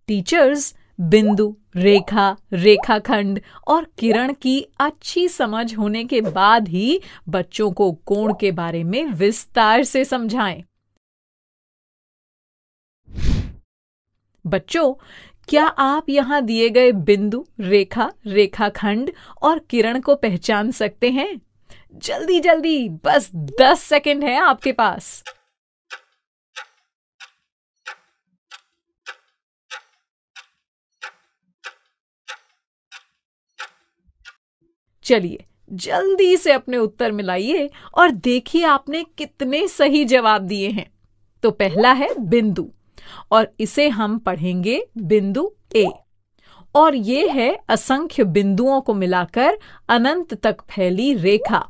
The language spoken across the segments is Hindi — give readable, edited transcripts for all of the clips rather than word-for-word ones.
टीचर्स बिंदु, रेखा, रेखाखंड और किरण की अच्छी समझ होने के बाद ही बच्चों को कोण के बारे में विस्तार से समझाएं। बच्चों, क्या आप यहाँ दिए गए बिंदु, रेखा, रेखाखंड और किरण को पहचान सकते हैं? जल्दी जल्दी, बस 10 सेकंड है आपके पास। चलिए जल्दी से अपने उत्तर मिलाइए और देखिए आपने कितने सही जवाब दिए हैं। तो पहला है बिंदु और इसे हम पढ़ेंगे बिंदु ए। और ये है असंख्य बिंदुओं को मिलाकर अनंत तक फैली रेखा।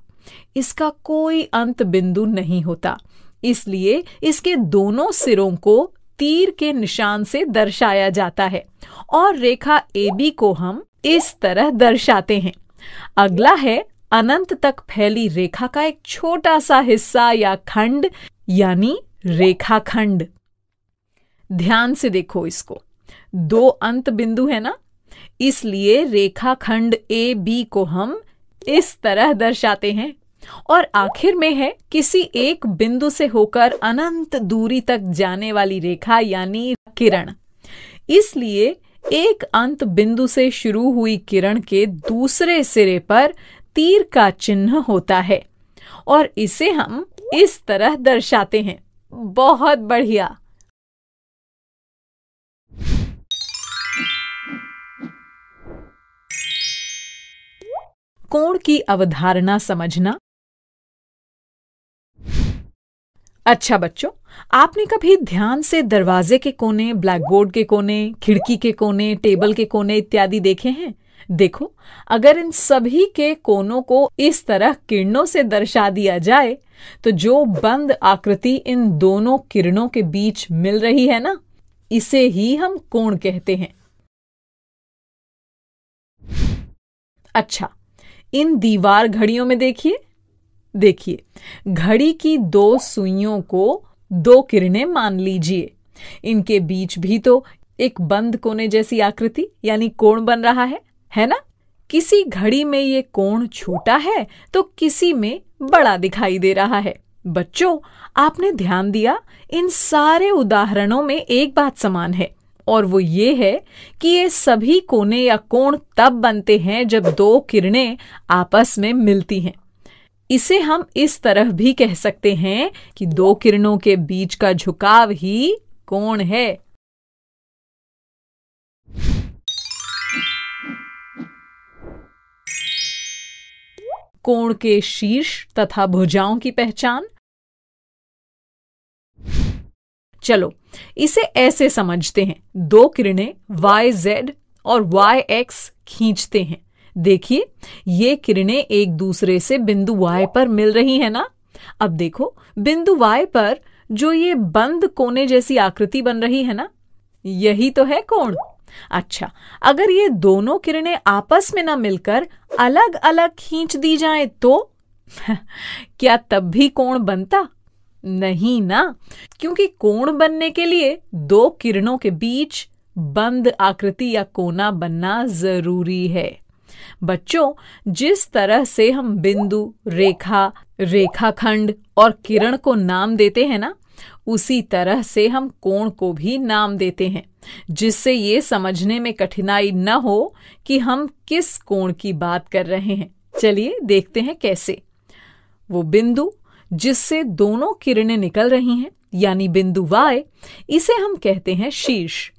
इसका कोई अंत बिंदु नहीं होता, इसलिए इसके दोनों सिरों को तीर के निशान से दर्शाया जाता है और रेखा AB को हम इस तरह दर्शाते हैं। अगला है अनंत तक फैली रेखा का एक छोटा सा हिस्सा या खंड, यानी रेखाखंड। ध्यान से देखो इसको, 2 अंत बिंदु है ना, इसलिए रेखाखंड AB को हम इस तरह दर्शाते हैं। और आखिर में है किसी एक बिंदु से होकर अनंत दूरी तक जाने वाली रेखा यानी किरण। इसलिए एक अंत बिंदु से शुरू हुई किरण के दूसरे सिरे पर तीर का चिन्ह होता है और इसे हम इस तरह दर्शाते हैं। बहुत बढ़िया। कोण की अवधारणा समझना। अच्छा बच्चों, आपने कभी ध्यान से दरवाजे के कोने, ब्लैकबोर्ड के कोने, खिड़की के कोने, टेबल के कोने इत्यादि देखे हैं? देखो, अगर इन सभी के कोनों को इस तरह किरणों से दर्शा दिया जाए तो जो बंद आकृति इन दोनों किरणों के बीच मिल रही है ना, इसे ही हम कोण कहते हैं। अच्छा, इन दीवार घड़ियों में देखिए, घड़ी की 2 सुइयों को 2 किरणें मान लीजिए। इनके बीच भी तो एक बंद कोने जैसी आकृति यानी कोण बन रहा है ना? किसी घड़ी में ये कोण छोटा है तो किसी में बड़ा दिखाई दे रहा है। बच्चों, आपने ध्यान दिया, इन सारे उदाहरणों में एक बात समान है और वो ये है कि ये सभी कोने या कोण तब बनते हैं जब 2 किरणें आपस में मिलती हैं। इसे हम इस तरह भी कह सकते हैं कि 2 किरणों के बीच का झुकाव ही कोण है। कोण के शीर्ष तथा भुजाओं की पहचान। चलो इसे ऐसे समझते हैं, 2 किरणें YZ और YX खींचते हैं। देखिए, ये किरणें एक दूसरे से बिंदु Y पर मिल रही है ना। अब देखो, बिंदु Y पर जो ये बंद कोने जैसी आकृति बन रही है ना, यही तो है कोण। अच्छा, अगर ये दोनों किरणें आपस में ना मिलकर अलग अलग खींच दी जाएं तो क्या तब भी कोण बनता? नहीं ना, क्योंकि कोण बनने के लिए 2 किरणों के बीच बंद आकृति या कोना बनना जरूरी है। बच्चों, जिस तरह से हम बिंदु, रेखा, रेखाखंड और किरण को नाम देते हैं ना, उसी तरह से हम कोण को भी नाम देते हैं, जिससे ये समझने में कठिनाई न हो कि हम किस कोण की बात कर रहे हैं। चलिए देखते हैं कैसे। वो बिंदु जिससे दोनों किरणें निकल रही हैं, यानी बिंदु Y, इसे हम कहते हैं शीर्ष।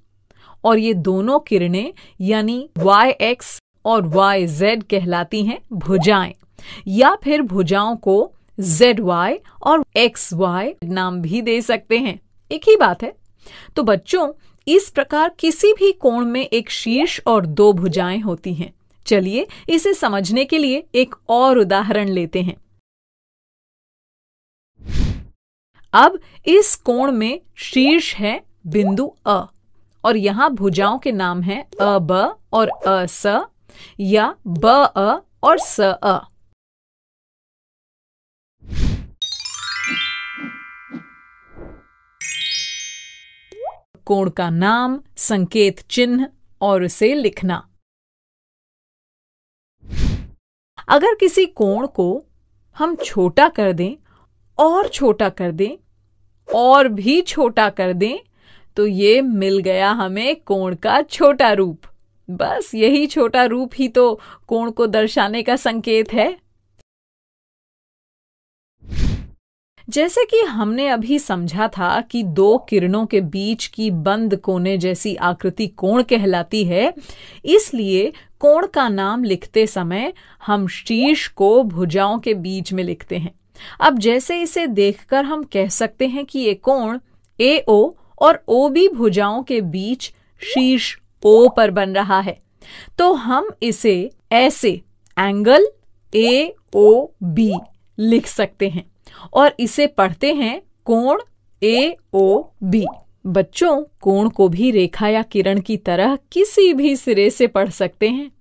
और ये दोनों किरणें यानी YX और YZ कहलाती हैं भुजाएं, या फिर भुजाओं को ZY और XY नाम भी दे सकते हैं, एक ही बात है। तो बच्चों, इस प्रकार किसी भी कोण में एक शीर्ष और 2 भुजाएं होती हैं। चलिए इसे समझने के लिए एक और उदाहरण लेते हैं। अब इस कोण में शीर्ष है बिंदु A और यहां भुजाओं के नाम हैं AB और AC या BA और CA। कोण का नाम, संकेत चिन्ह और उसे लिखना। अगर किसी कोण को हम छोटा कर दें और छोटा कर दें और भी छोटा कर दें तो ये मिल गया हमें कोण का छोटा रूप। बस यही छोटा रूप ही तो कोण को दर्शाने का संकेत है। जैसे कि हमने अभी समझा था कि दो किरणों के बीच की बंद कोने जैसी आकृति कोण कहलाती है, इसलिए कोण का नाम लिखते समय हम शीर्ष को भुजाओं के बीच में लिखते हैं। अब जैसे इसे देखकर हम कह सकते हैं कि ये कोण AO और OB भुजाओं के बीच शीर्ष O पर बन रहा है, तो हम इसे ऐसे एंगल AOB लिख सकते हैं और इसे पढ़ते हैं कोण AOB। बच्चों, कोण को भी रेखा या किरण की तरह किसी भी सिरे से पढ़ सकते हैं।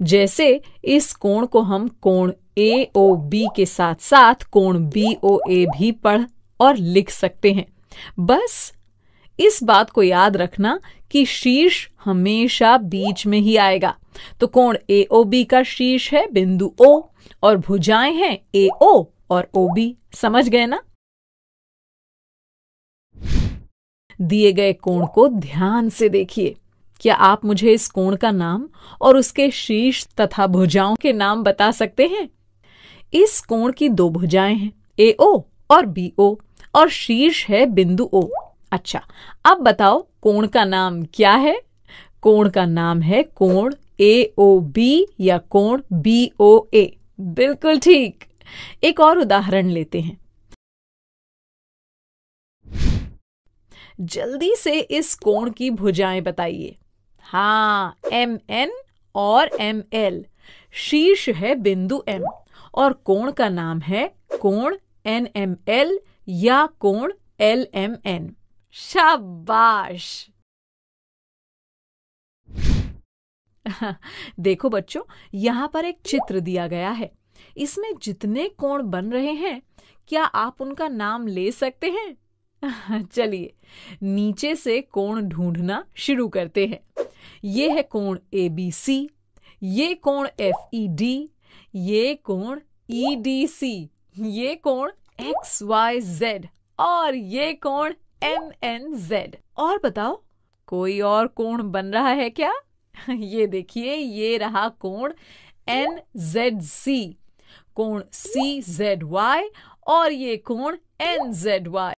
जैसे इस कोण को हम कोण AOB के साथ साथ कोण BOA भी पढ़ और लिख सकते हैं। बस इस बात को याद रखना कि शीर्ष हमेशा बीच में ही आएगा। तो कोण AOB का शीर्ष है बिंदु O और भुजाएं हैं AO और OB। समझ गए ना? दिए गए कोण को ध्यान से देखिए। क्या आप मुझे इस कोण का नाम और उसके शीर्ष तथा भुजाओं के नाम बता सकते हैं? इस कोण की दो भुजाएं हैं AO और BO और शीर्ष है बिंदु O। अच्छा, अब बताओ कोण का नाम क्या है? कोण का नाम है कोण AOB या कोण BOA। बिल्कुल ठीक। एक और उदाहरण लेते हैं। जल्दी से इस कोण की भुजाएं बताइए। हाँ, MN और ML। शीर्ष है बिंदु M और कोण का नाम है कोण NML या कोण LMN। शाबाश। देखो बच्चों, यहां पर एक चित्र दिया गया है। इसमें जितने कोण बन रहे हैं, क्या आप उनका नाम ले सकते हैं? चलिए नीचे से कोण ढूंढना शुरू करते हैं। ये है कोण ABC, ये कोण FED, ये कोण EDC, ये कोण XYZ और ये कोण MNZ। और बताओ, कोई और कोण बन रहा है क्या? ये देखिए, ये रहा कोण NZC, कोण CZY और ये कोण NZY।